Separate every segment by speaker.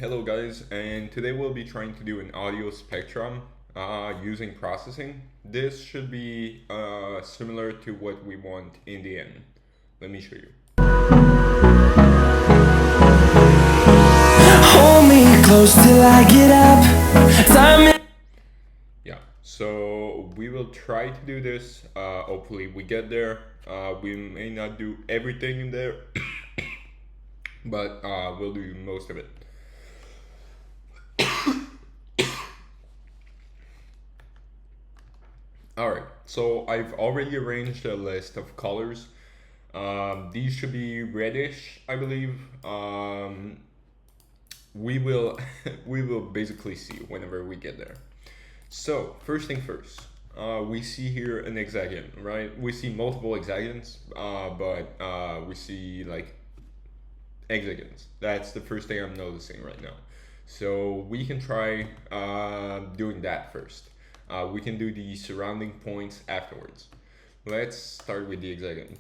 Speaker 1: Hello guys, and today we'll be trying to do an audio spectrum using processing. This should be similar to what we want in the end. Let me show you.
Speaker 2: Hold me close till I get up.
Speaker 1: Yeah, so we will try to do this. Hopefully we get there. We may not do everything in there, but we'll do most of it. Alright, so I've already arranged a list of colors. These should be reddish, I believe. We will we will basically see whenever we get there. So first thing first, we see here an hexagon, right? We see multiple hexagons, but we see like hexagons. That's the first thing I'm noticing right now. So we can try doing that first. We can do the surrounding points afterwards. Let's start with the hexagon.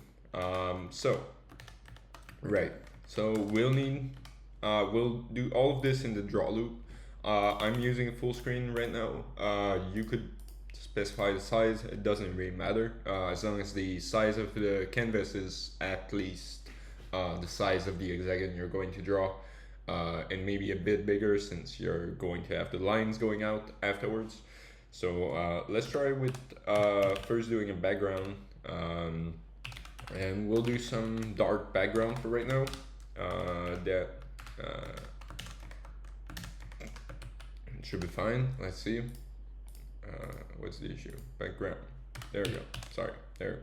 Speaker 1: Right. So we'll do all of this in the draw loop. I'm using a full screen right now. You could specify the size. It doesn't really matter as long as the size of the canvas is at least the size of the hexagon you're going to draw, and maybe a bit bigger since you're going to have the lines going out afterwards. So let's try with first doing a background, and we'll do some dark background for right now. That should be fine. Let's see. What's the issue? Background. There we go. Sorry. There.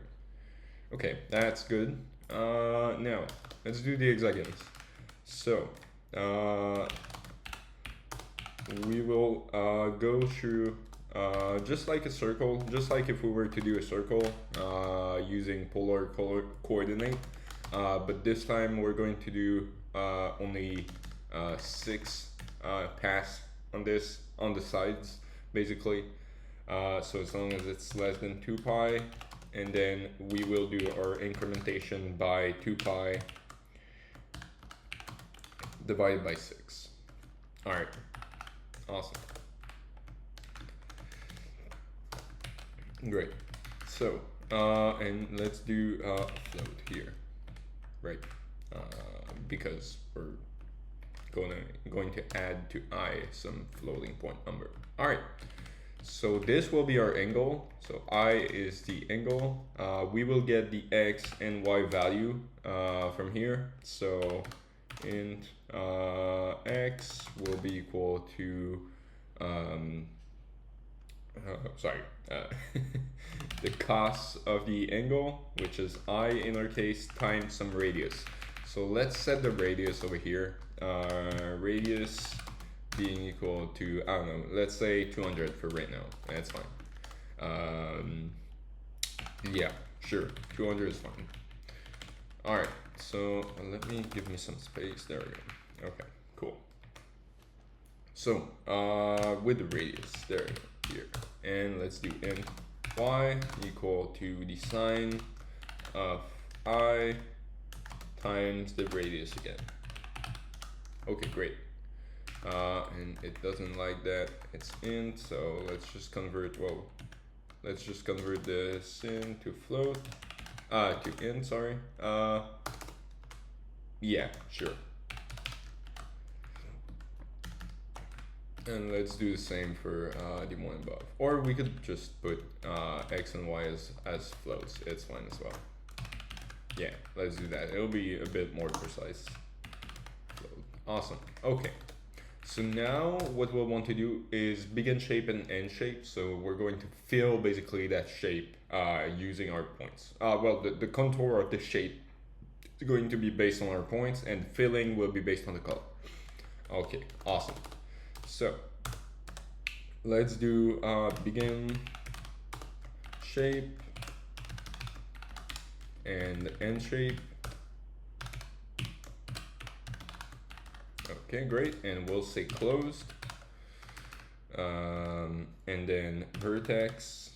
Speaker 1: Okay, that's good. Now let's do the hexagons. So we will go through just like a circle, just like if we were to do a circle using polar coordinate, but this time we're going to do only 6 pass on this on the sides basically. So as long as it's less than 2 pi, and then we will do our incrementation by 2 pi divided by 6. All right, awesome. Great. So and let's do float here, right? Because we're going to add to I some floating point number. All right. So this will be our angle. So I is the angle. We will get the x and y value from here. So int x will be equal to the cos of the angle, which is I in our case, times some radius. So let's set the radius over here. Radius being equal to, I don't know, let's say 200 for right now. That's fine. Yeah, sure, 200 is fine. All right, so let me give me some space. There we go. Okay, cool. So with the radius, there we go, here, and let's do int y equal to the sine of I times the radius again. Okay, great. And it doesn't like that it's int, so let's just convert, let's just convert this into float, to int, sorry. Yeah, sure. And let's do the same for the one above. Or we could just put x and y as floats, it's fine as well. Yeah, let's do that. It'll be a bit more precise. Float. Awesome, okay. So now what we'll want to do is begin shape and end shape. So we're going to fill basically that shape using our points. Well, the contour of the shape is going to be based on our points, and filling will be based on the color. Okay, awesome. So let's do begin shape and end shape. Okay, great, and we'll say closed, and then vertex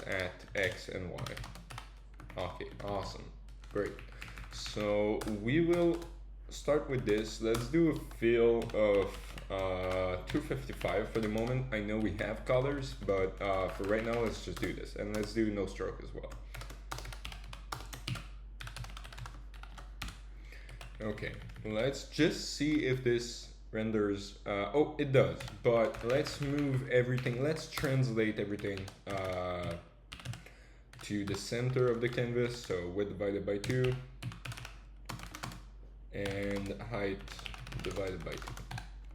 Speaker 1: at x and y. Okay, awesome, great. So we will start with this. Let's do a fill of 255 for the moment. I know we have colors, but for right now, let's just do this. And let's do no stroke as well. Okay, let's just see if this renders. Oh, it does, but let's move everything. Let's translate everything to the center of the canvas. So width divided by 2 and height divided by 2.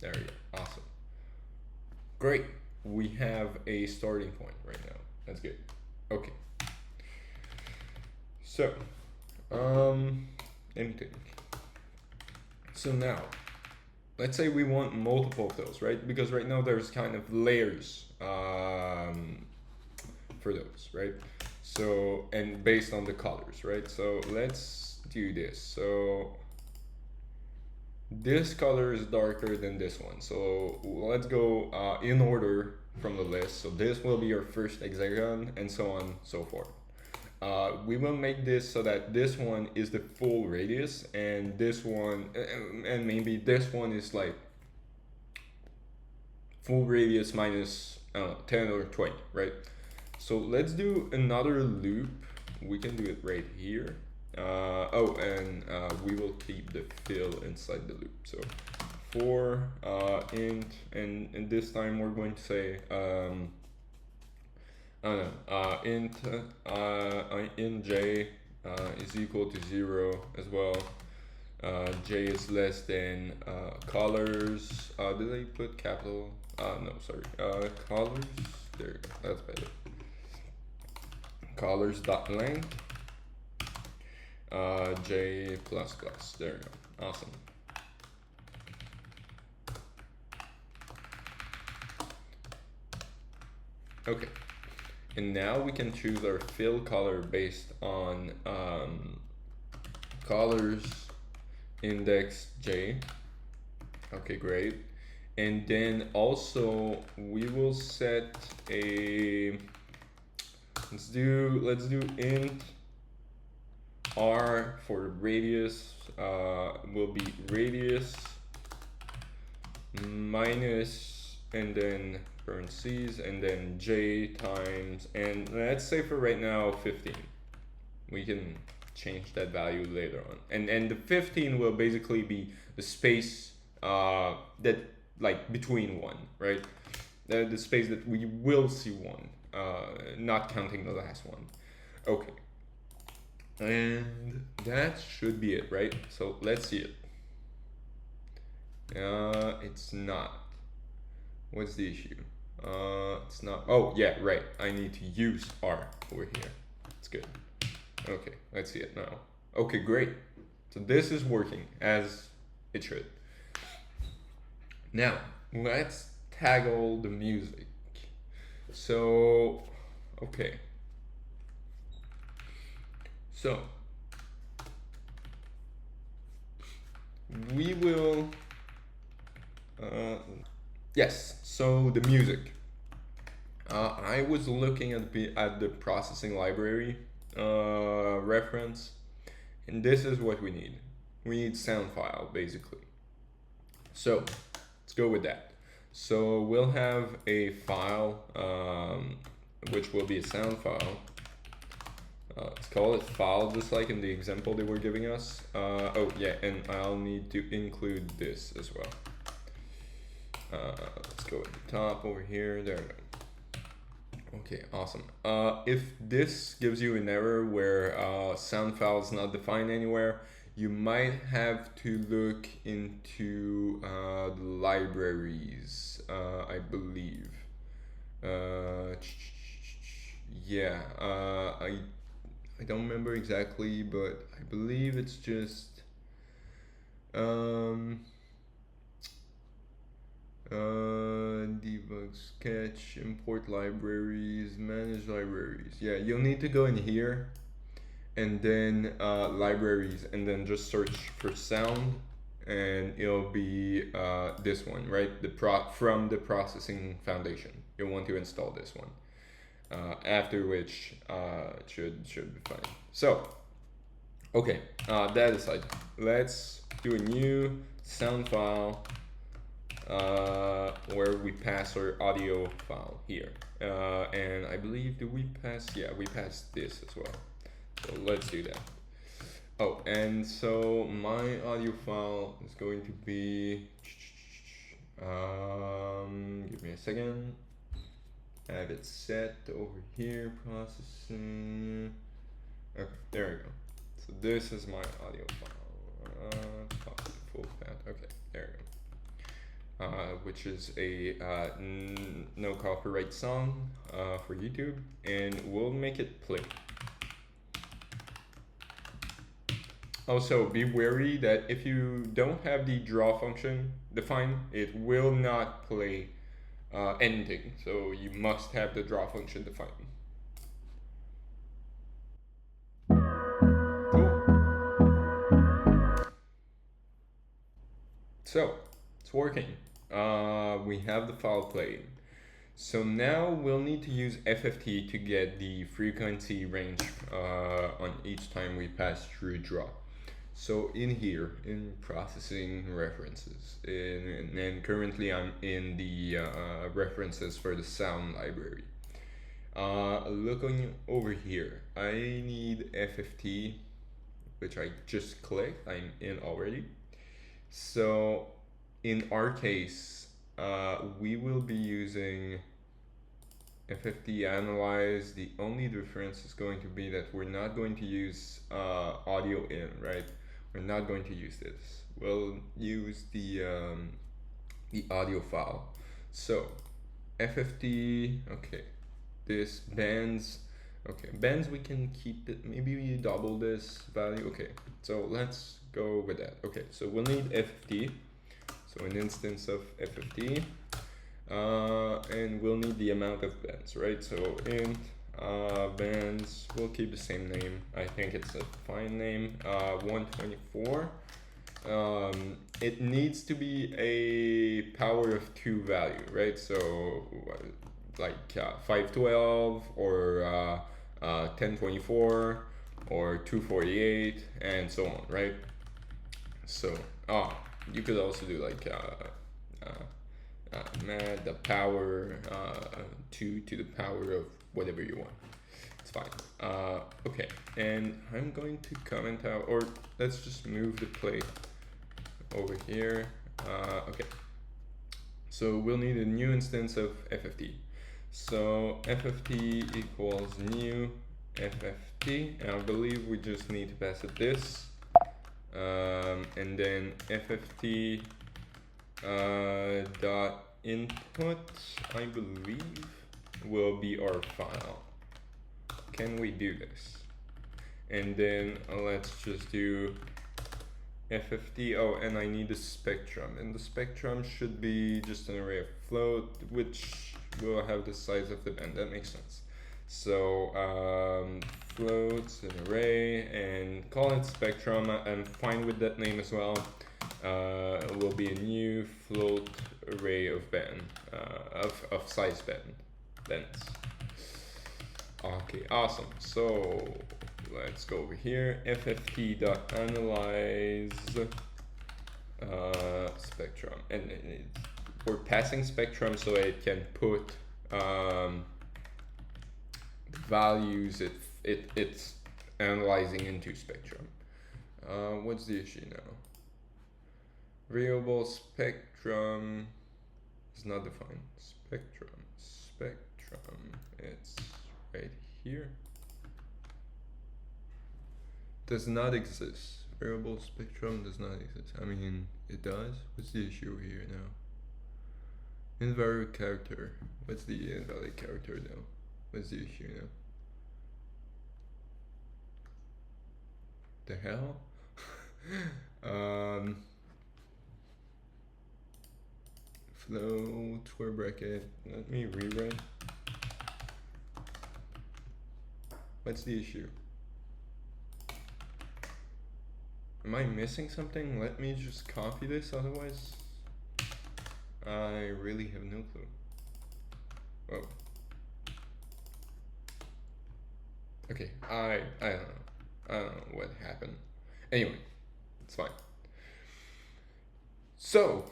Speaker 1: There we go. Awesome. Great. We have a starting point right now. That's good. Okay. So, anything. So now, let's say we want multiple of those, right? Because right now there's kind of layers for those, right? So, and based on the colors, right? So let's do this. So this color is darker than this one. So let's go in order from the list. So this will be our first hexagon and so on and so forth. We will make this so that this one is the full radius and this one, and maybe this one is like full radius minus, I don't know, 10 or 20, right? So let's do another loop. We can do it right here. We will keep the fill inside the loop. So for int, and this time we're going to say, int j is equal to 0 as well. J is less than colors. Did I put capital? No, sorry. Colors. There you go. That's better. Colors dot length. J plus plus. There you go. Awesome. Okay. And now we can choose our fill color based on colors index J. Okay, great. And then also we will set a, let's do int R for radius, will be radius minus, and then parentheses, and then J times, and let's say for right now 15. We can change that value later on, and the 15 will basically be the space that like between one, right? The space that we will see one, not counting the last one. Okay, and that should be it, right? So let's see it. It's not. What's the issue? It's not. Oh yeah, right. I need to use R over here. It's good. Okay, let's see it now. Okay, great. So this is working as it should. Now let's tackle the music. So, okay. So we will. Yes, so the music. I was looking at the processing library reference, and this is what we need. We need sound file, basically. So let's go with that. So we'll have a file, which will be a sound file. Let's call it file, just like in the example they were giving us. Oh yeah, and I'll need to include this as well. Let's go at the top over here. There we go. Okay, awesome. If this gives you an error where sound file is not defined anywhere, you might have to look into the libraries, I believe. Yeah, I don't remember exactly, but I believe it's just debug sketch, import libraries, manage libraries. Yeah, you'll need to go in here and then libraries, and then just search for sound, and it'll be this one, right? From the processing foundation. You'll want to install this one. After which it should be fine. So okay, that aside, let's do a new sound file where we pass our audio file here. And I believe, do we pass? Yeah, we passed this as well. So let's do that. Oh, and so my audio file is going to be, give me a second. I have it set over here, processing. Okay, there we go. So this is my audio file. Full fat. Okay, there we go. Which is a no copyright song for YouTube, and we'll make it play. Also, be wary that if you don't have the draw function defined, it will not play anything. So you must have the draw function defined. Cool. So it's working. We have the file playing. So now we'll need to use FFT to get the frequency range on each time we pass through draw. So in here, in processing references, and currently I'm in the references for the sound library. Looking over here, I need FFT, which I just clicked, I'm in already. So in our case, we will be using FFT analyze. The only difference is going to be that we're not going to use audio in, right? We're not going to use this. We'll use the audio file. So FFT, okay, this bands, okay, bands we can keep it, maybe we double this value. Okay, so let's go with that. Okay, so we'll need FFT, so an instance of FFT, and we'll need the amount of bands, right? So int bands, we'll keep the same name. I think it's a fine name, 124. It needs to be a power of 2 value, right? So like 512 or 1024 or 248 and so on, right? So you could also do like mad the power 2 to the power of whatever you want. It's fine. Okay, and I'm going to comment out, or let's just move the plate over here. Okay, so we'll need a new instance of FFT. So FFT equals new FFT, and I believe we just need to pass it this, and then FFT dot input, I believe, will be our file. Can we do this? And then let's just do FFT. Oh, and I need a spectrum, and the spectrum should be just an array of float, which will have the size of the band. That makes sense. So floats an array and call it spectrum. I'm fine with that name as well. It will be a new float array of band, of size bands. Okay, awesome. So let's go over here. FFT.analyze spectrum, and we're passing spectrum so it can put values it's analyzing into spectrum. What's the issue now? Variable spectrum is not defined. Spectrum, it's right here. Does not exist. Variable spectrum does not exist. I mean, it does. What's the issue here now? Invalid character. What's the invalid character now? What's the issue now? The hell? Float square bracket. Let me rewrite. What's the issue? Am I missing something? Let me just copy this, otherwise I really have no clue. Whoa. Okay, I don't know. I don't know what happened. Anyway, it's fine. So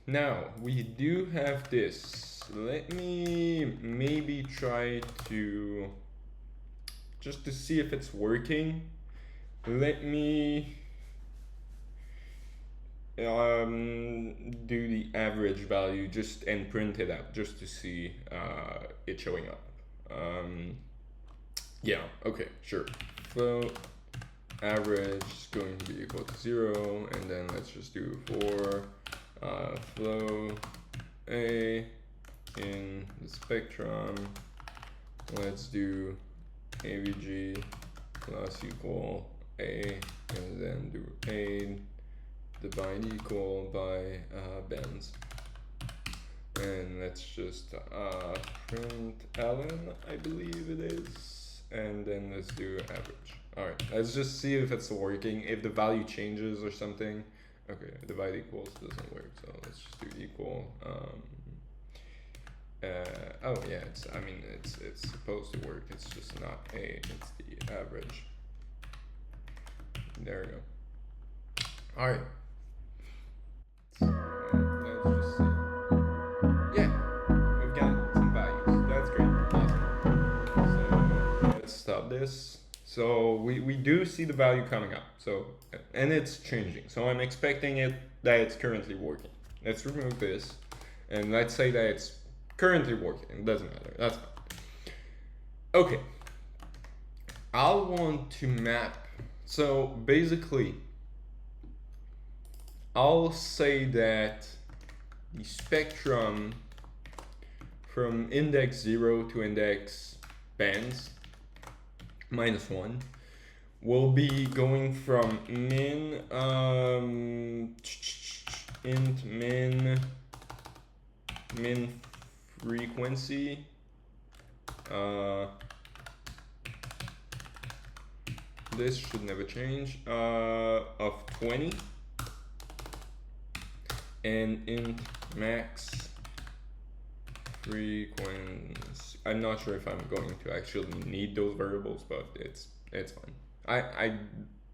Speaker 1: now we do have this. Let me maybe try to, just to see if it's working, let me do the average value just and print it out just to see it showing up. Yeah, okay, sure. Float average is going to be equal to 0, and then let's just do for flow A in the spectrum. Let's do AVG plus equal A, and then do A divide equal by bends. And let's just print ln, I believe it is, and then let's do average. All right, let's just see if it's working, if the value changes or something. Okay, divide equals doesn't work, so let's just do equal. Oh yeah, it's supposed to work, it's just not A, it's the average. There we go. All right. So let's just see. Yeah, we've got some values. That's great. Awesome. So let's stop this. So we do see the value coming up. So, and it's changing. So I'm expecting it that it's currently working. Let's remove this, and let's say that it's currently working. It doesn't matter. That's fine. Okay. I'll want to map. So basically, I'll say that the spectrum from index 0 to index bands -1 will be going from min int min frequency this should never change of 20, and int max frequency. I'm not sure if I'm going to actually need those variables, but it's fine. I'm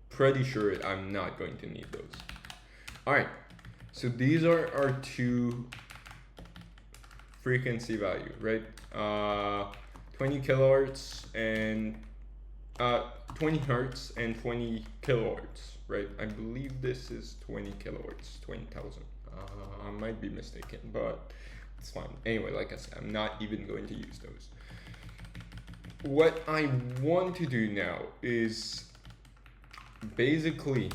Speaker 1: pretty sure I'm not going to need those. All right, so these are our two frequency value, right? 20 kilohertz and 20 hertz and 20 kilohertz, right? I believe this is 20 kilohertz, 20,000. I might be mistaken, but it's fine. Anyway, like I said, I'm not even going to use those. What I want to do now is basically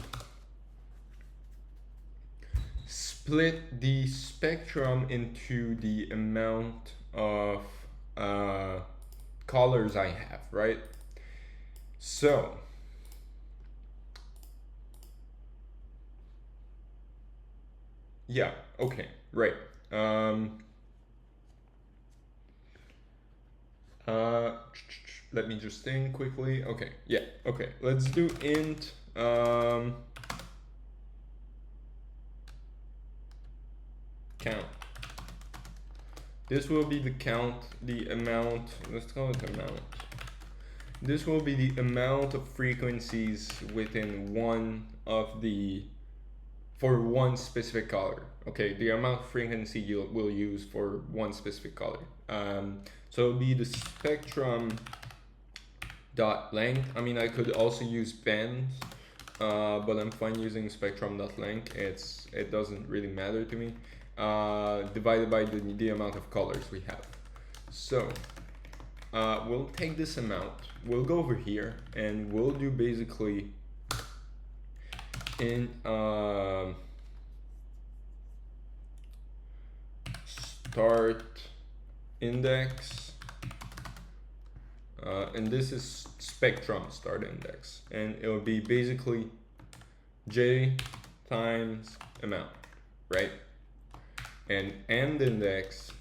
Speaker 1: split the spectrum into the amount of colors I have, right? So yeah, okay, right. Let me just think quickly. Okay, yeah, okay. Let's do int count. This will be the count, the amount, let's call it amount. This will be the amount of frequencies within one of the, for one specific color. Okay, the amount of frequency you will use for one specific color. So it'll be the spectrum dot length. I mean, I could also use bands, but I'm fine using spectrum dot length. It doesn't really matter to me. Divided by the amount of colors we have. So we'll take this amount. We'll go over here and we'll do basically in start index, and this is spectrum start index, and it will be basically j times amount, right? And end index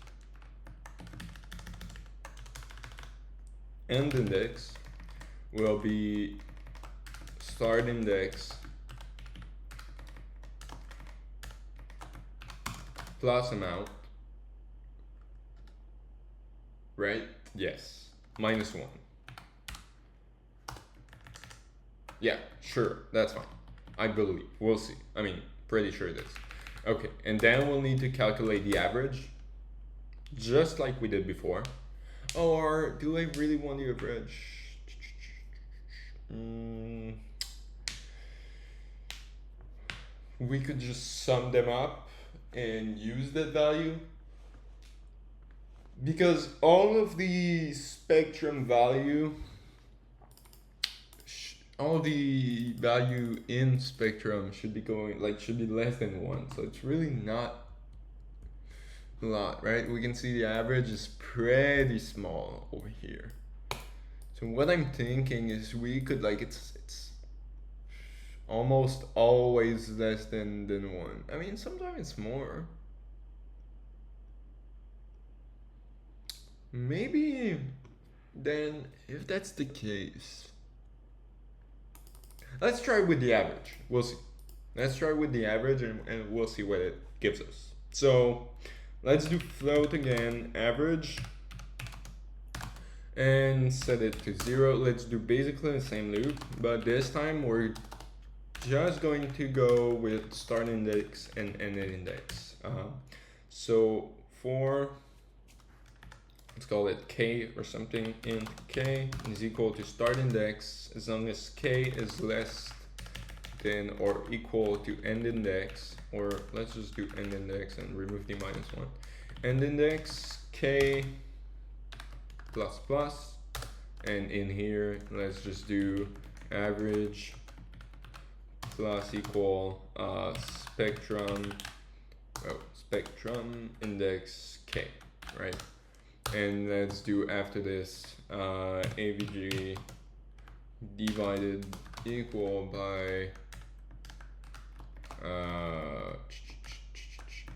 Speaker 1: will be start index plus amount, right? Yes, -1. Yeah, sure, that's fine. I believe. We'll see. I mean, pretty sure it is. Okay, and then we'll need to calculate the average, just like we did before. Or do I really want the average? We could just sum them up and use that value. Because all of the spectrum value, all the value in spectrum should be should be less than 1. So it's really not a lot, right? We can see the average is pretty small over here. So what I'm thinking is we could it's almost always less than 1. I mean, sometimes it's more. Maybe then, if that's the case, let's try with the average. We'll see. Let's try with the average and we'll see what it gives us. So let's do float again, average, and set it to 0. Let's do basically the same loop, but this time we're just going to go with start index and end index. So for, let's call it k or something, int k is equal to start index as long as k is less than or equal to end index, or let's just do end index and remove the -1. End index k plus plus, and in here let's just do average plus equal spectrum index k, right? And let's do after this avg divided equal by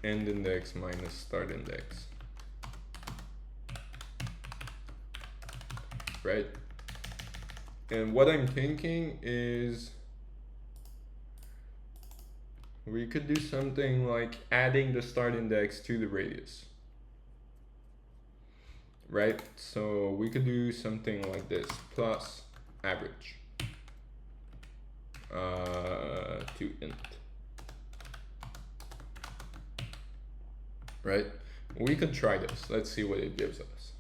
Speaker 1: end index minus start index, right? And what I'm thinking is we could do something like adding the start index to the radius, right? So we could do something like this, plus average to int, right? We could try this. Let's see what it gives us.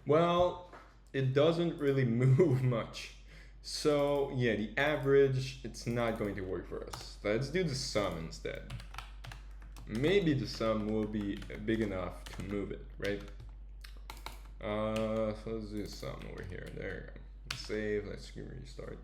Speaker 1: Well, it doesn't really move much. So yeah, the average, it's not going to work for us. Let's do the sum instead. Maybe the sum will be big enough to move it, right? So let's do the sum over here. There you go. Save, let's restart.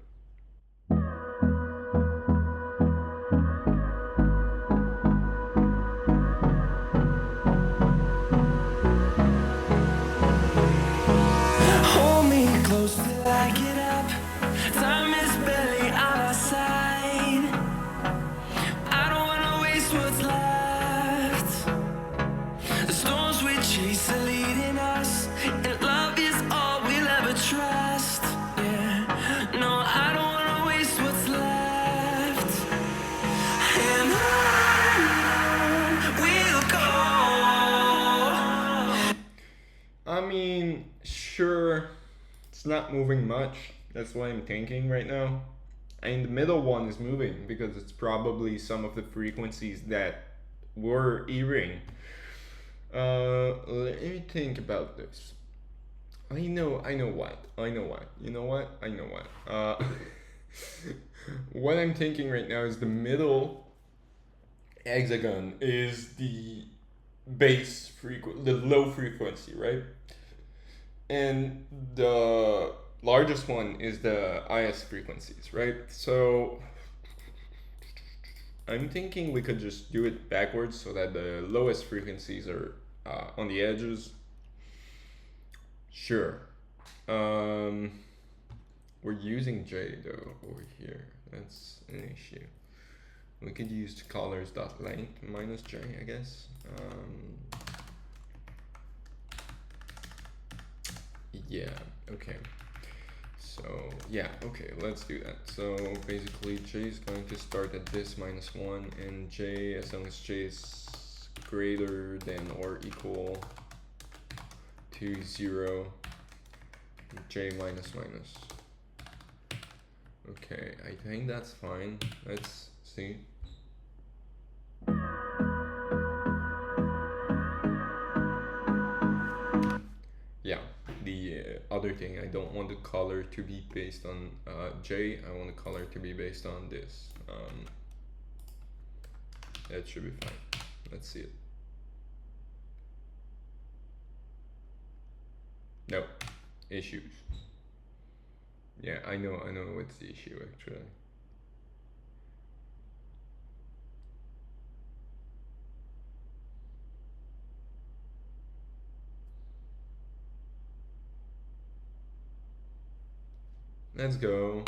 Speaker 2: Hold me close till I get up. Time is barely on our side. I don't wanna waste what's left. The storms we chase are leading us, and love is all we'll ever trust. Yeah, no, I don't wanna waste what's left. And on we'll go.
Speaker 1: I mean, sure, it's not moving much. That's what I'm thinking right now. And the middle one is moving because it's probably some of the frequencies that we're hearing. Let me think about this. I know what. You know what? I know what. What I'm thinking right now is the middle hexagon is the base the low frequency, right? And the largest one is the highest frequencies, right? So I'm thinking we could just do it backwards so that the lowest frequencies are on the edges. Sure. We're using J though over here. That's an issue. We could use colors.length minus J, I guess. Yeah, okay. So yeah, okay, let's do that. So basically J is going to start at this -1, and J, as long as J is greater than or equal to 0, j minus minus. Okay, I think that's fine. Let's see. Yeah, the other thing, I don't want the color to be based on j, I want the color to be based on this. That should be fine. Let's see it. No, issues. Yeah, I know what's the issue actually. Let's go.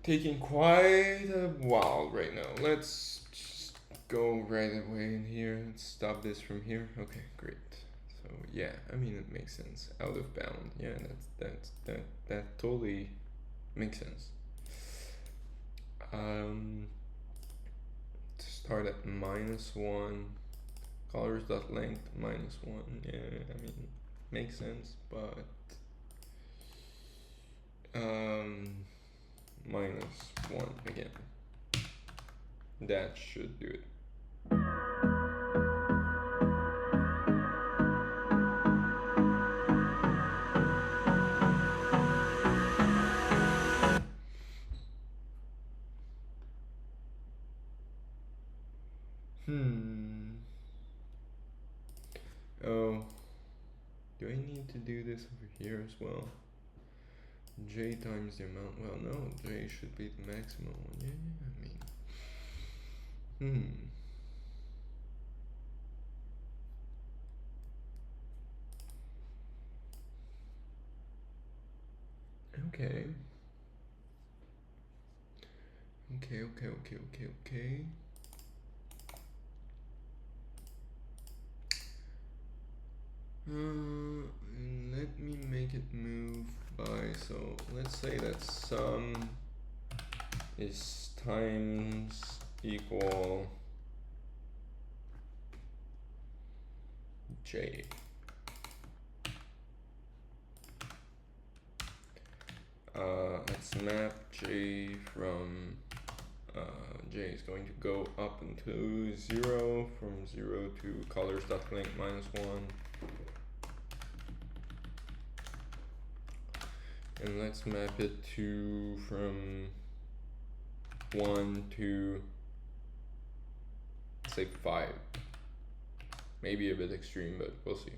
Speaker 1: Taking quite a while right now. Let's just go right away in here and stop this from here. Okay, great. So yeah, I mean it makes sense. Out of bound. Yeah, that totally makes sense. Start at -1. Colors dot length -1. Yeah, I mean makes sense, but -1 again. That should do it. Oh, do I need to do this over here as well? J times the amount. Well, no, J should be the maximum one. Yeah, I mean, Okay. Let me make it move by, so let's say that sum is times equal j. Let's map j from j is going to go up into 0, from 0 to colors.length -1. And let's map it to from 1 to say 5. Maybe a bit extreme, but we'll see.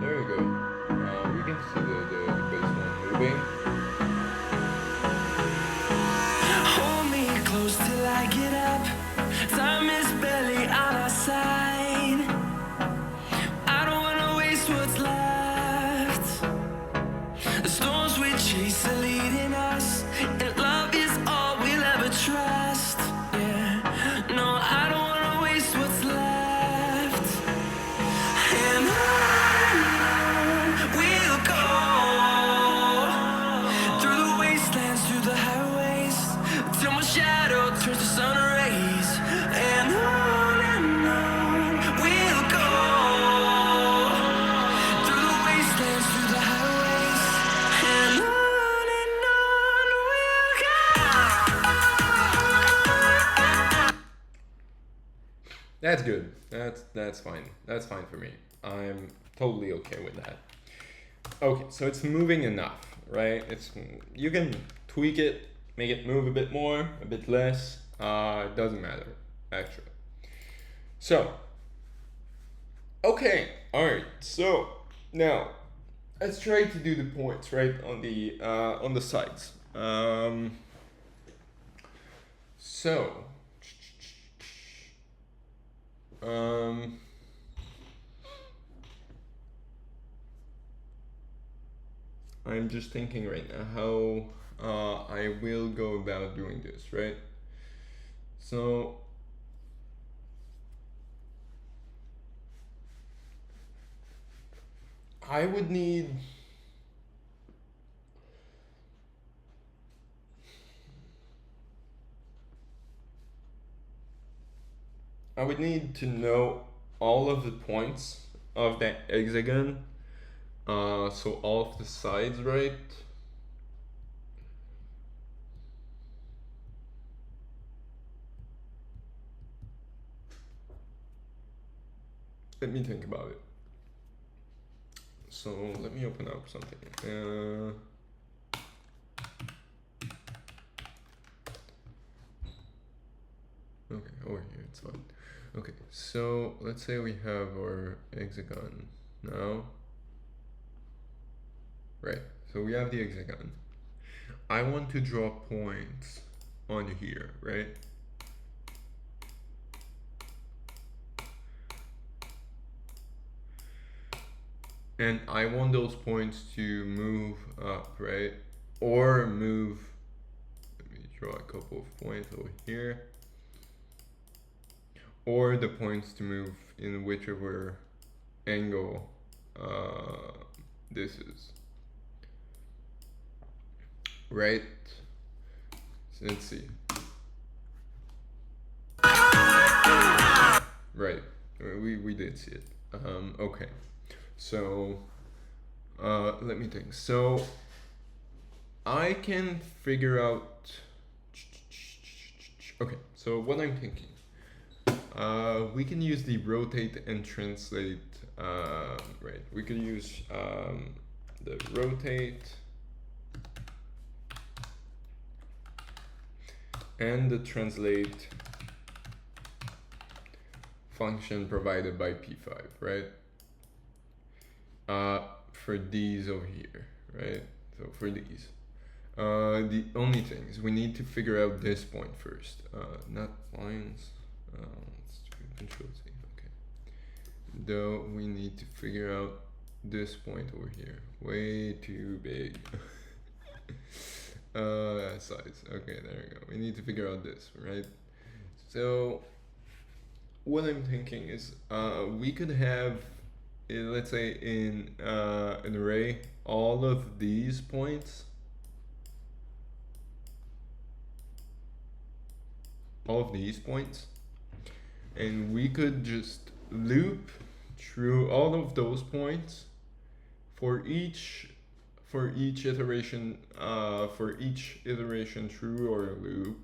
Speaker 1: There we go. We can see the baseline moving.
Speaker 2: Hold me close till I get up. Time is barely on our side. I don't wanna waste what's left. The storms we chase are leading us, and love is all we'll ever trust. Yeah, no, I don't wanna waste what's left. And on we'll go, through the wastelands, through the highways, till my shadow turns to sun rays. And on we'll go, through the wastelands, through the highways, and on we'll go.
Speaker 1: That's good. That's fine. That's fine for me. I'm totally okay with that. Okay, so it's moving enough, right? You can tweak it, make it move a bit more, a bit less. It doesn't matter, actually. So, okay, all right. So now let's try to do the points right on the sides. I'm just thinking right now how I will go about doing this, right? So I would need I would need to know all of the points of that hexagon. So all of the sides, right? Let me think about it. So let me open up something. Okay, over here, it's fine. Okay, so let's say we have our hexagon now. Right, so we have the hexagon. I want to draw points on here, right? And I want those points to move up, right? Or move, let me draw a couple of points over here. Or the points to move in whichever angle this is. Right? So let's see. Right, we did see it. Okay, so let me think. So I can figure out. Okay, so what I'm thinking. We can use the rotate and translate. Right, we could use the rotate and the translate function provided by P5, right? For these over here, right? So for these. The only thing is we need to figure out this point first. Not lines. Let's do Control C. Okay. Though we need to figure out this point over here. Way too big. Size. Okay, there we go. We need to figure out this, right? So what I'm thinking is we could have, let's say in an array, all of these points. All of these points, and we could just loop through all of those points for each iteration through our loop.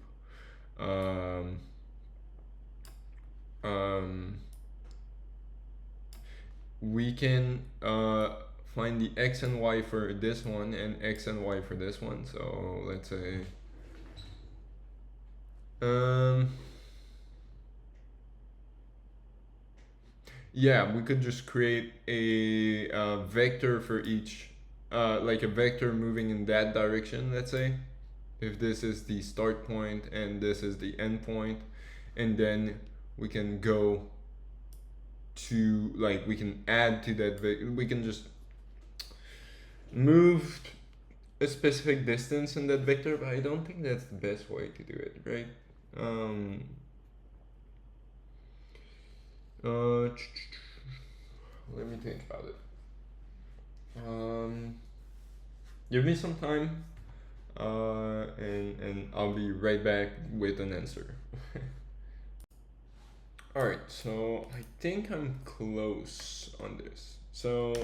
Speaker 1: We can find the x and y for this one and x and y for this one. So let's say yeah, we could just create a vector for each, like a vector moving in that direction, let's say. If this is the start point and this is the end point, and then we can go to, like, we can add to that vector, we can just move a specific distance in that vector, but I don't think that's the best way to do it, right? Let me think about it. Give me some time, and I'll be right back with an answer. Alright, so I think I'm close on this. So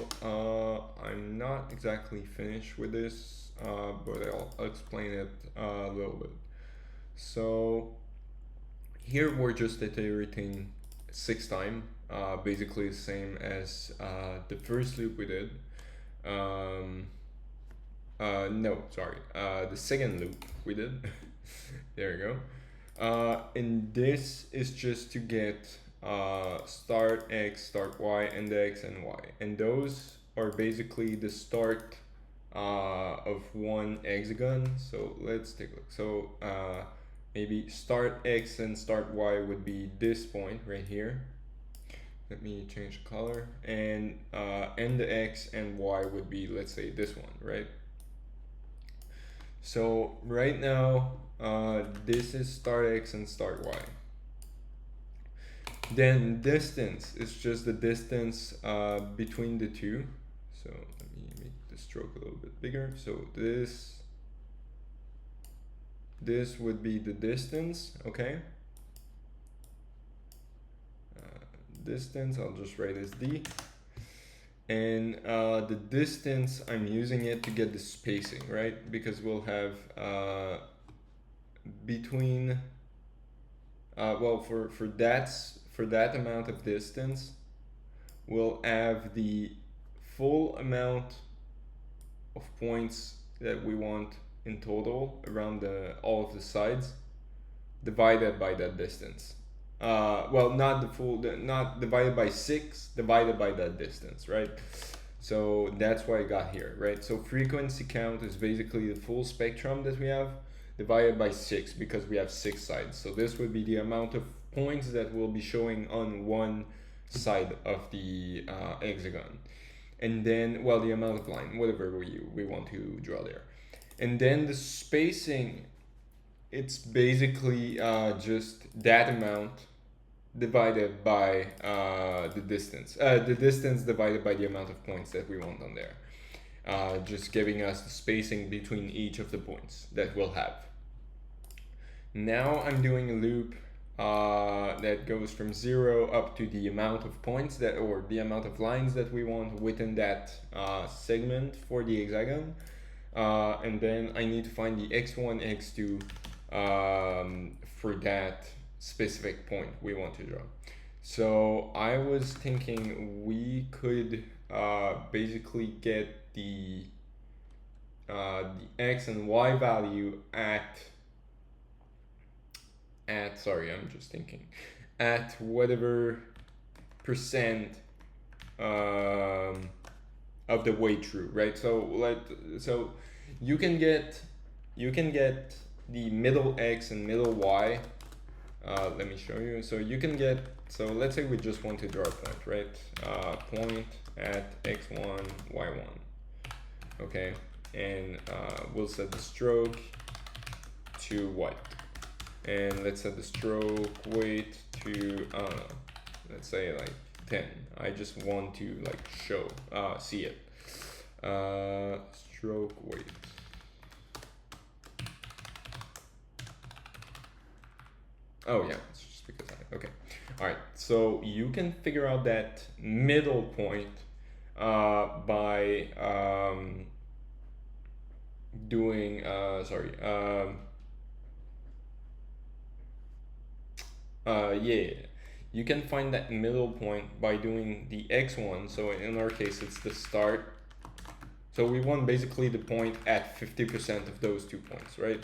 Speaker 1: I'm not exactly finished with this, but I'll explain it a little bit. So here we're just iterating 6 times, basically the same as the first loop we did. No, sorry, the second loop we did. There we go. And this is just to get start x, start y, end x, and y. And those are basically the start of one hexagon. So let's take a look. So maybe start x and start y would be this point right here. Let me change the color. And end x and y would be, let's say, this one, right? So right now, this is start x and start y. Then distance is just the distance between the two. So let me make the stroke a little bit bigger. So this would be the distance, okay? distance, I'll just write as d. And the distance, I'm using it to get the spacing, right? Because we'll have between, well, for that amount of distance, we'll have the full amount of points that we want in total around all of the sides divided by that distance. Well, not the full, not divided by 6, divided by that distance, right? So that's why I got here, right? So frequency count is basically the full spectrum that we have divided by 6 because we have 6 sides. So this would be the amount of points that will be showing on one side of the hexagon. And then, well, the amount of line, whatever we want to draw there. And then the spacing, it's basically just that amount divided by the distance divided by the amount of points that we want on there, just giving us the spacing between each of the points that we'll have. Now I'm doing a loop that goes from 0 up to the amount of points that, or the amount of lines that we want within that segment for the hexagon, and then I need to find the x1, x2 for that specific point we want to draw. So I was thinking we could basically get the x and y value at whatever percent of the way through, right? So you can get the middle x and middle y. Let me show you. So you can get, so let's say we just want to draw a point, right? Point at x1, y1. Okay, and we'll set the stroke to what? And let's set the stroke weight to, I don't know, let's say like 10. I just want to like show, see it. Stroke weight. Oh yeah, it's just because okay. All right, so you can figure out that middle point by doing, yeah, you can find that middle point by doing the x1. So in our case, it's the start. So we want basically the point at 50% of those 2 points, right?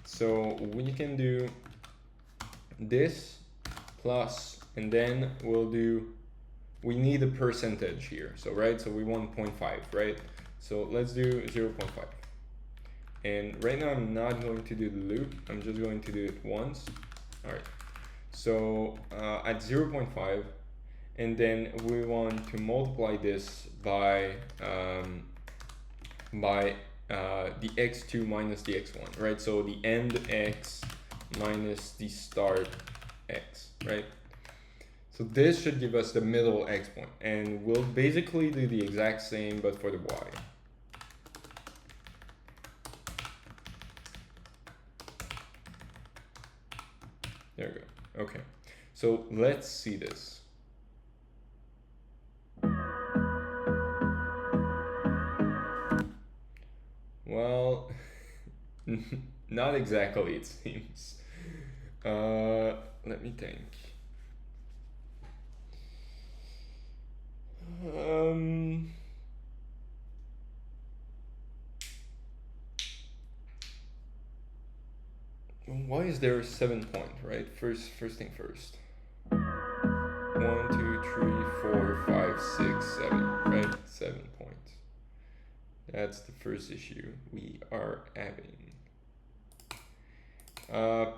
Speaker 1: So we can do this plus, and then we need a percentage here. So, right, so we want 0.5, right? So let's do 0.5. And right now I'm not going to do the loop. I'm just going to do it once. All right. So at 0.5, and then we want to multiply this by the x2 minus the x1, right? So the end x minus the start x, right? So this should give us the middle x point, and we'll basically do the exact same but for the y. There we go. Okay, so let's see this. Well, not exactly, it seems. Let me think. Why is there a 7 point, right? First thing first. 1, 2, 3, 4, 5, 6, 7, right? 7 points. That's the first issue we are having.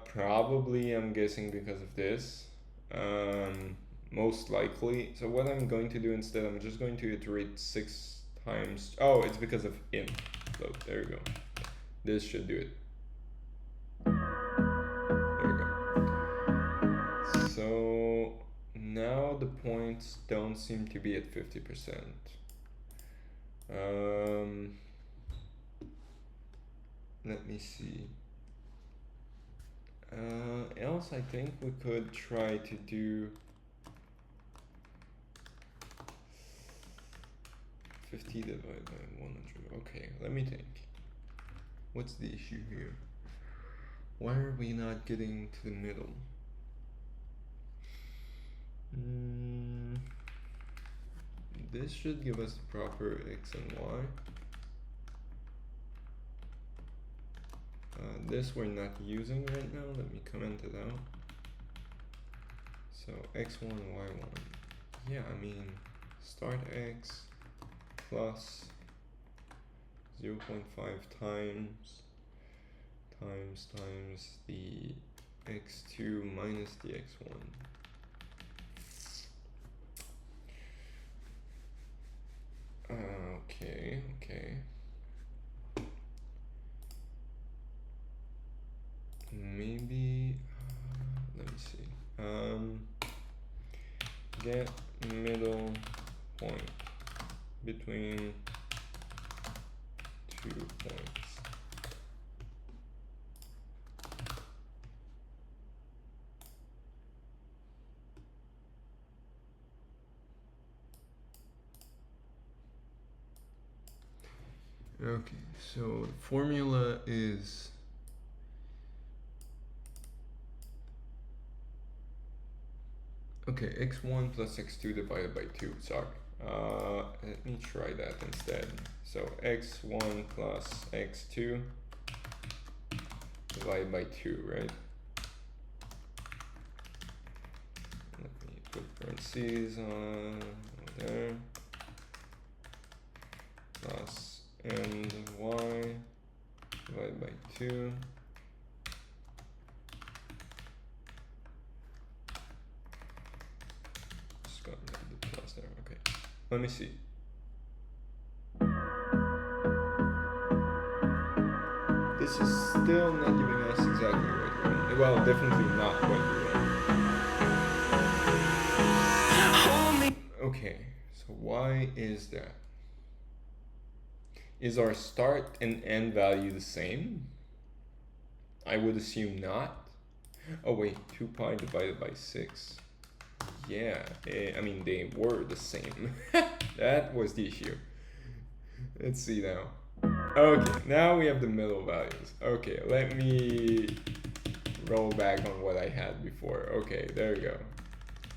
Speaker 1: Probably, I'm guessing because of this. Most likely. So what I'm going to do instead, I'm just going to iterate 6 times. Oh, it's because of in. So there we go. This should do it. There we go. So now the points don't seem to be at 50%. Let me see. Else I think we could try to do 50 divided by 100. Okay, let me think. What's the issue here? Why are we not getting to the middle? This should give us the proper x and y. This we're not using right now. Let me comment it out. So x1, y1. Yeah, I mean, start x plus 0.5 times the x2 minus the x1. Okay. Maybe, let me see. Get middle point between 2 points. Okay, so the formula is x1 plus x2 divided by 2, sorry. Let me try that instead. So x1 plus x2 divided by 2, right? Let me put parentheses on there. Plus and y divided by 2. Just got rid of the plus there. Okay, let me see. This is still not giving us exactly what we want. Well, definitely not what we want. Okay, so why is that? Is our start and end value the same? I would assume not. Oh wait, 2 pi divided by 6. Yeah, I mean they were the same. That was the issue. Let's see now. Okay, now we have the middle values. Okay, let me roll back on what I had before. Okay, there we go.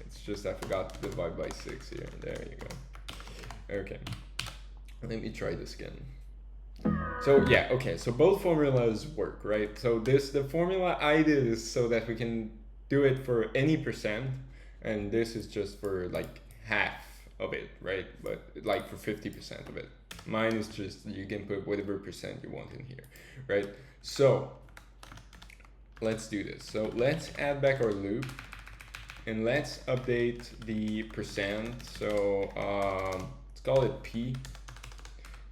Speaker 1: It's just I forgot to divide by 6 here. There you go. Okay. Let me try this again. So yeah, okay, so both formulas work, right? So the formula I did is so that we can do it for any percent, and this is just for like half of it, right? But like for 50% of it. Mine is just, you can put whatever percent you want in here, right? So let's do this. So let's add back our loop and let's update the percent. So let's call it P.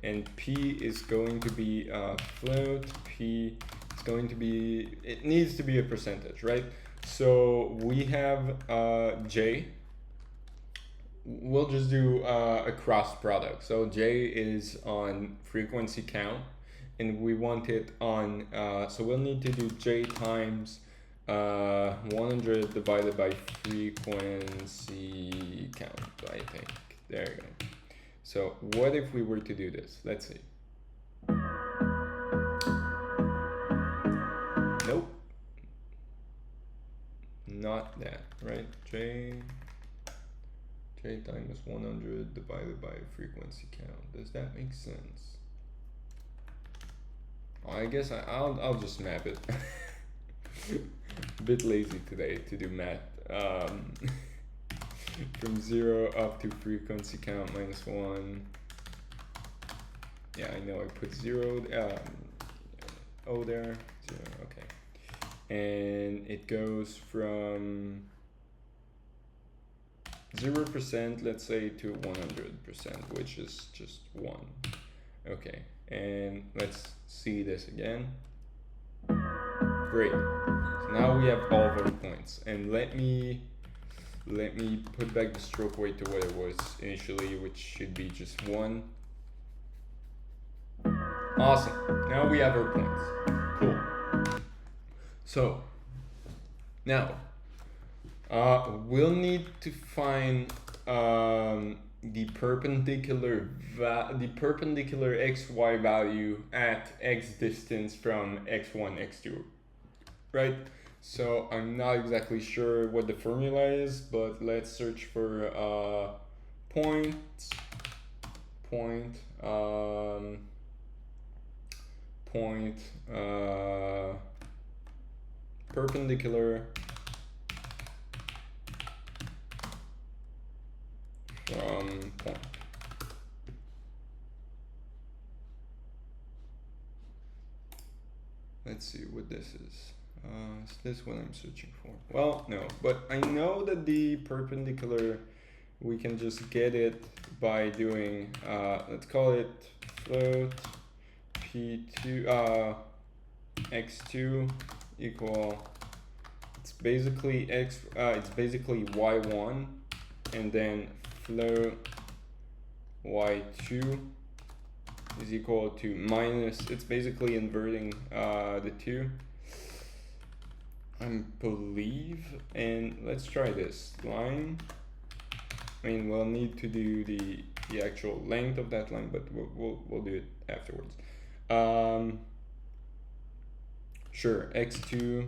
Speaker 1: And P is going to be float. P is going to be, it needs to be a percentage, right? So we have J. We'll just do a cross product. So J is on frequency count, and we want it on, so we'll need to do J times 100 divided by frequency count, I think. There you go. So what if we were to do this? Let's see. Nope. Not that, right? J times 100 divided by frequency count. Does that make sense? I guess I'll just map it. A bit lazy today to do math. From 0 up to frequency count minus 1. Yeah, I know I put 0, O there, 0, okay. And it goes from 0%, let's say, to 100%, which is just 1. Okay, and let's see this again. Great, so now we have all of our points. And let me put back the stroke weight to what it was initially, which should be just 1. Awesome, now we have our points. Cool. So now we'll need to find the perpendicular xy value at x distance from x1, x2, right? So I'm not exactly sure what the formula is, but let's search for point perpendicular from point. Let's see what this is. Is this what I'm searching for? Well, no, but I know that the perpendicular, we can just get it by doing, let's call it float p2, x2 equal, it's basically y1, and then float y2 is equal to minus, it's basically inverting the 2, I believe. And let's try this line. I mean, we'll need to do the actual length of that line, but we'll do it afterwards. Sure, x2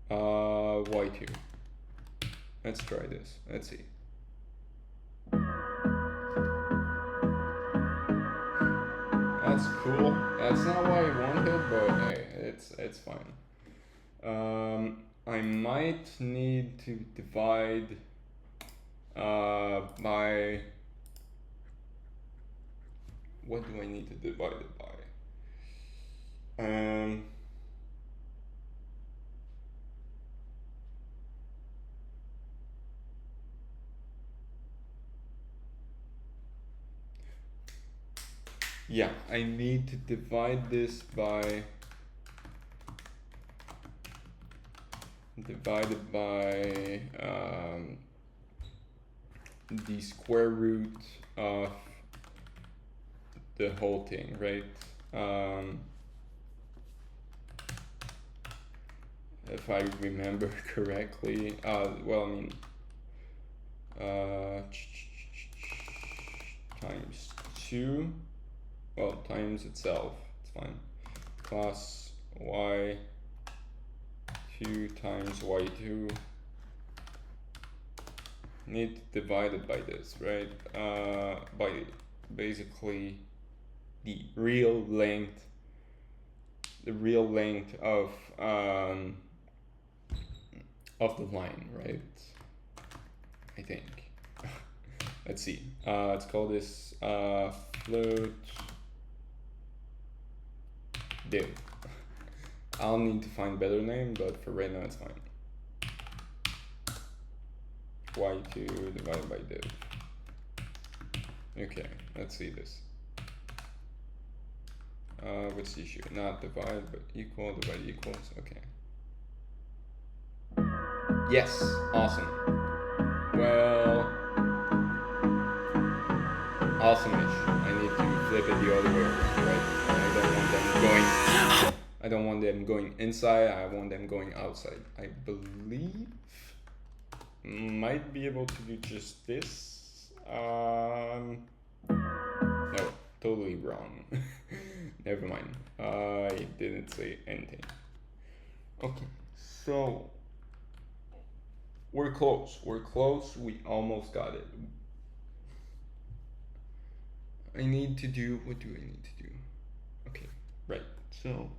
Speaker 1: y2. Let's try this. Let's see. That's cool. That's not what I wanted, but hey, it's fine. I might need to divide by, what do I need to divide it by? Yeah, I need to divide this by, divided by the square root of the whole thing, right? If I remember correctly, well, I mean, times 2, well, times itself, it's fine, plus y2 times y2, need to divide it by this, right? By basically the real length of the line, right? I think. Let's see. Let's call this float div. I'll need to find better name, but for right now it's fine. y2 divided by div. Okay, let's see this. What's the issue? Not divide, but equal, divide equals, okay. Yes, awesome. Well, awesome-ish. I need to flip it the other way around, right? I don't want them going inside, I want them going outside. I believe might be able to do just this. No, totally wrong. Never mind. I didn't say anything. Okay, so we're close. We almost got it. I need to do, what do I need to do? Okay, right. So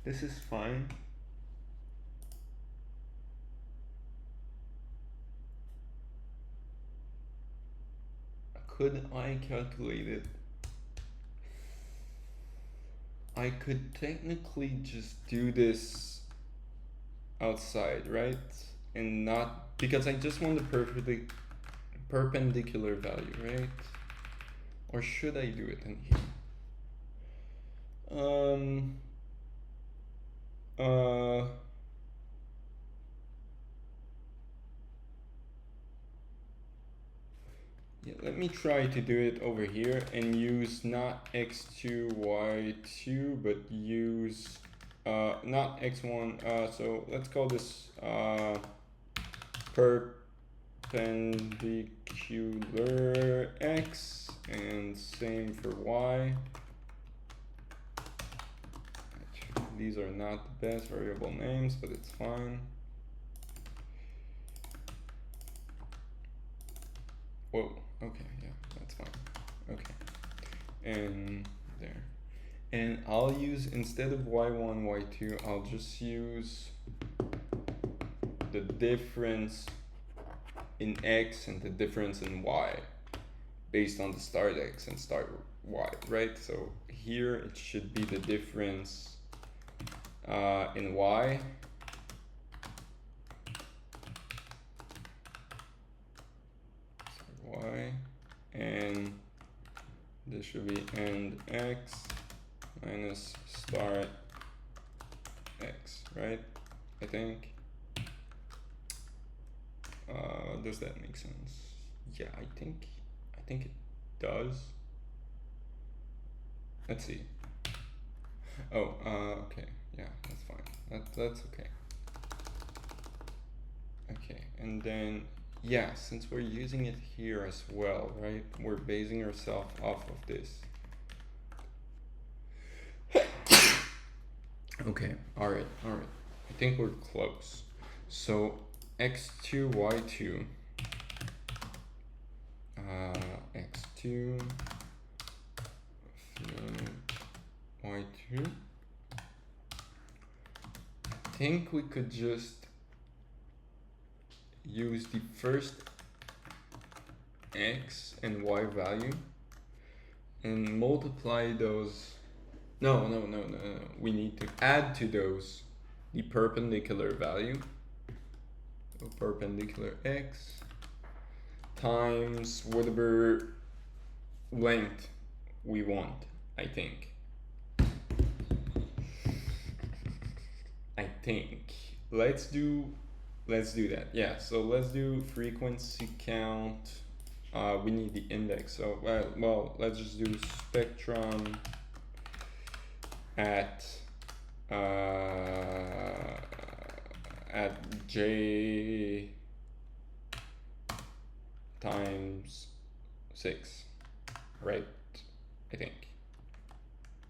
Speaker 1: this is fine. Could I calculate it? I could technically just do this outside, right? And not, because I just want the perpendicular value, right? Or should I do it in here? Yeah, let me try to do it over here and use not x2, y2, but use not x1, so let's call this perpendicular x, and same for y. These are not the best variable names, but it's fine. Whoa, okay, yeah, that's fine. Okay, and there. And I'll use, instead of y1, y2, I'll just use the difference in x and the difference in y based on the start x and start y, right? So here it should be the difference in y and this should be end x minus start x, right? I think. Does that make sense? Yeah, I think it does. Let's see. Oh, okay. Yeah, that's fine. That's okay. Okay, and then yeah, since we're using it here as well, right? We're basing ourselves off of this. Okay, all right. I think we're close. So x2, y2, x2, y2. I think we could just use the first x and y value and multiply those. No. We need to add to those the perpendicular value. So perpendicular x times whatever length we want, I think. Let's do that. Yeah, so let's do frequency count. We need the index. So well, let's just do spectrum at j times 6, right?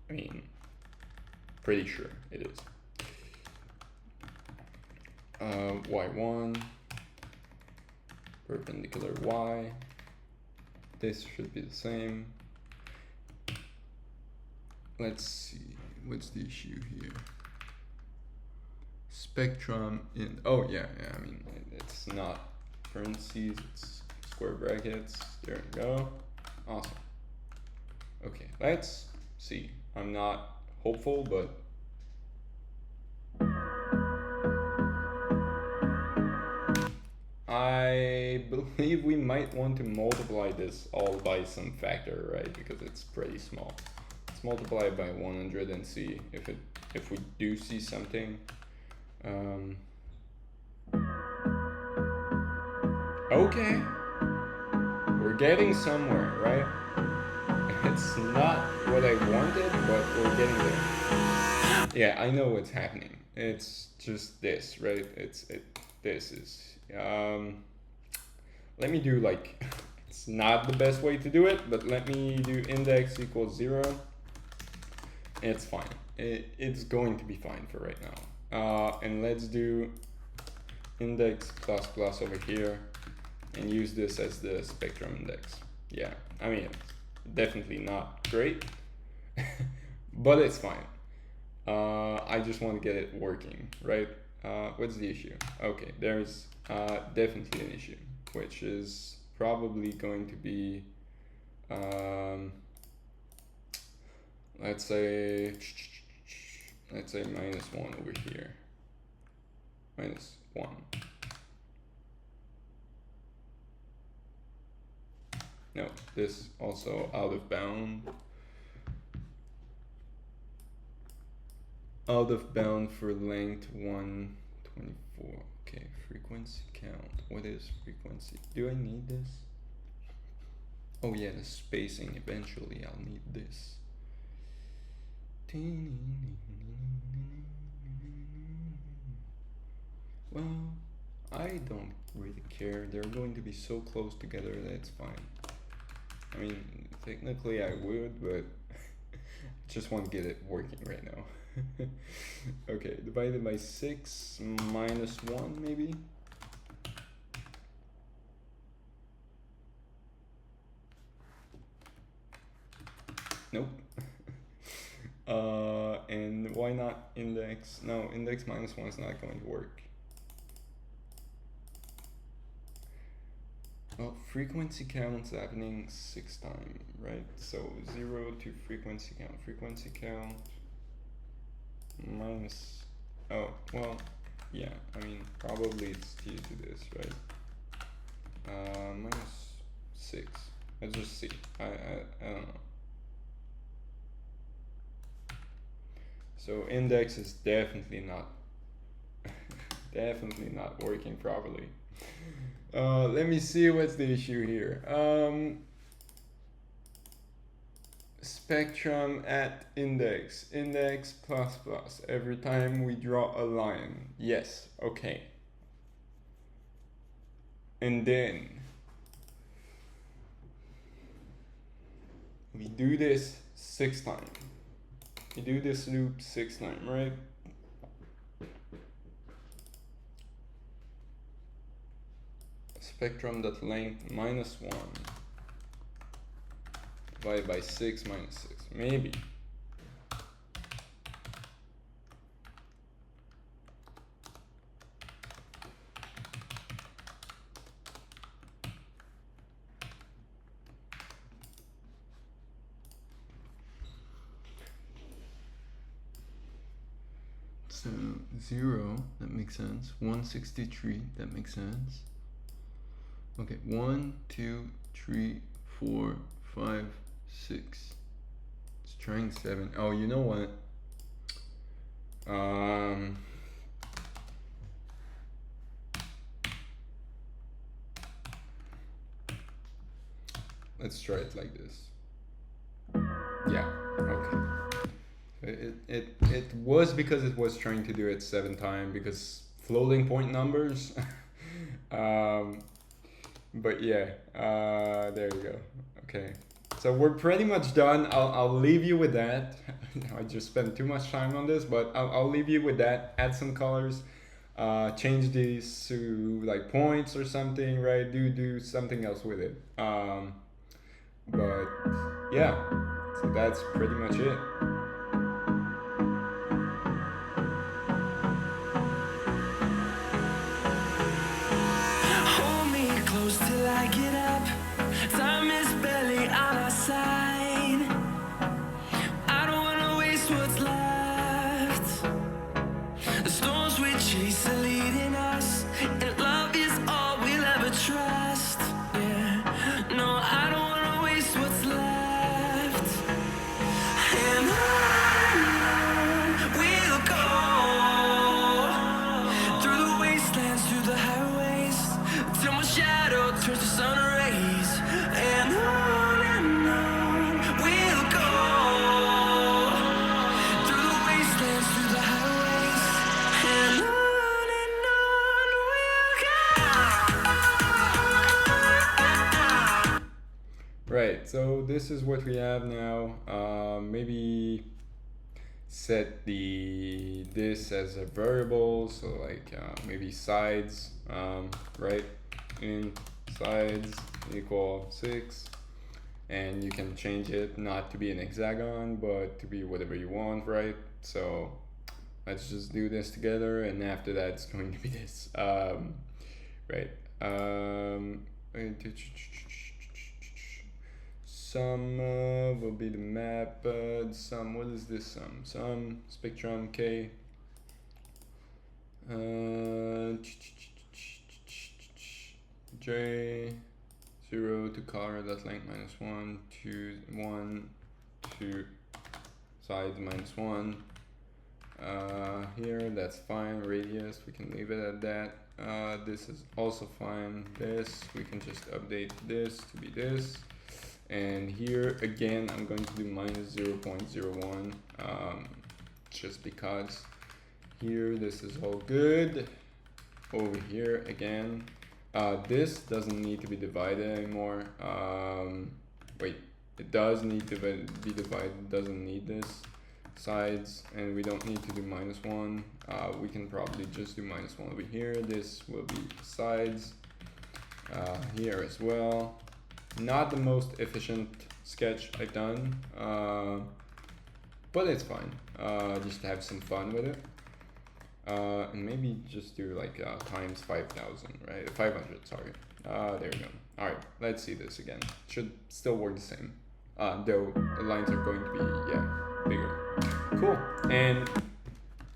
Speaker 1: I mean, pretty sure it is. Y1 perpendicular y. This should be the same. Let's see, what's the issue here? Spectrum in, oh yeah, I mean, it's not parentheses, it's square brackets. There we go. Awesome. Okay, let's see. I'm not hopeful, but I believe we might want to multiply this all by some factor, right? Because it's pretty small. Let's multiply it by 100 and see if we do see something. Okay, we're getting somewhere, right? It's not what I wanted, but we're getting there. Yeah, I know what's happening. It's just this, right? This is. Let me do like, it's not the best way to do it, but let me do index equals 0. It's fine. It's going to be fine for right now. And let's do index plus plus over here and use this as the spectrum index. Yeah, I mean, it's definitely not great, but it's fine. I just want to get it working, right? What's the issue? Okay, there's definitely an issue, which is probably going to be, let's say -1 over here. -1. No, this also out of bound. Out of bound for length 124. Okay, frequency count. What is frequency? Do I need this? Oh yeah, the spacing. Eventually I'll need this. Well, I don't really care. They're going to be so close together that it's fine. I mean, technically I would, but just want to get it working right now. Okay, divided by 6 minus 1 maybe? Nope. And why not index? No, index minus 1 is not going to work. Well, frequency count's happening 6 times, right? So 0 to frequency count minus, oh, well, yeah, I mean, probably it's due to this, right? Minus 6, let's just see, I don't know. So index is definitely not, definitely not working properly. Let me see what's the issue here. Spectrum at index plus plus every time we draw a line. Yes, okay. And then we do this 6 times. We do this loop 6 times, right? Spectrum.length minus 1 divided by 6 minus 6, maybe. So 0, that makes sense. 163, that makes sense. Okay, 1, 2, 3, 4, 5, 6. It's trying 7. Oh, you know what? Let's try it like this. Yeah, okay. It was because it was trying to do it 7 times because floating point numbers. But yeah, there you go. Okay, so we're pretty much done. I'll leave you with that. I just spent too much time on this, but I'll leave you with that. Add some colors, change these to like points or something, right? Do something else with it. But yeah, so that's pretty much it.
Speaker 2: Hold me close till I get up. Time is barely on our side. I don't wanna waste what's left. The storms we chase are leading us, and love is all we'll ever trust. Yeah, no, I don't wanna waste what's left. And on we'll go, through the wastelands, through the highways, till my shadow turns to sun rays. And on we'll go, through the wastelands, through the highways, and on we'll go.
Speaker 1: Right, so this is what we have now. Maybe set this as a variable, so like maybe sides, right? In sides equal 6, and you can change it not to be an hexagon, but to be whatever you want, right? So let's just do this together, and after that it's going to be this, right? Sum will be the map, sum, what is this sum? Sum, spectrum, k, j, 0 to color, that's length minus 1, 2, 1, 2, sides minus 1, here, that's fine, radius, we can leave it at that, this is also fine, this, we can just update this to be this. And here again I'm going to do minus 0.01 just because here this is all good. over here again. This doesn't need to be divided anymore. Wait, it does need to be divided, doesn't need this. Sides, and we don't need to do -1. We can probably just do -1 over here. This will be sides here as well. Not the most efficient sketch I've done, but it's fine. Just to have some fun with it. And maybe just do like times 5,000, right? 500, sorry. There we go. All right, let's see this again. Should still work the same. Though the lines are going to be, bigger. Cool. And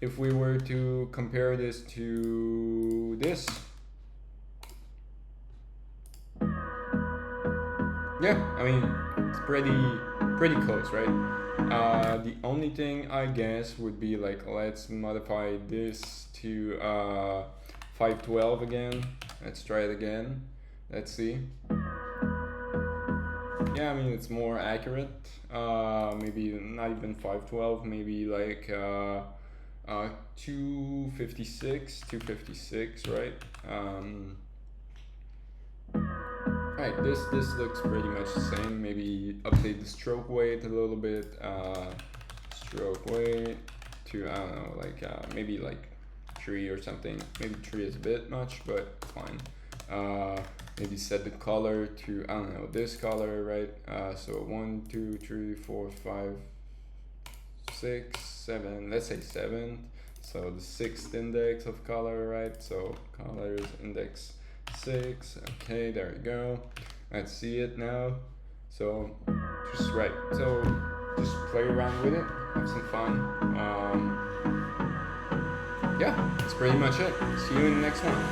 Speaker 1: if we were to compare this to this, yeah, I mean, it's pretty close, right? The only thing I guess would be like, let's modify this to 512 again. Let's try it again. Let's see. Yeah, I mean, it's more accurate. Maybe not even 512, maybe like 256, right? Right, this looks pretty much the same. Maybe update the stroke weight a little bit. Stroke weight to, I don't know, like maybe like 3 or something. Maybe 3 is a bit much, but fine. Maybe set the color to, I don't know, this color, right? So 1, 2, 3, 4, 5, 6, 7. Let's say 7. So the 6th index of color, right? So colors index 6. Okay, there we go. Let's see it now. So just right. So just play around with it, have some fun. Yeah, that's pretty much it. See you in the next one.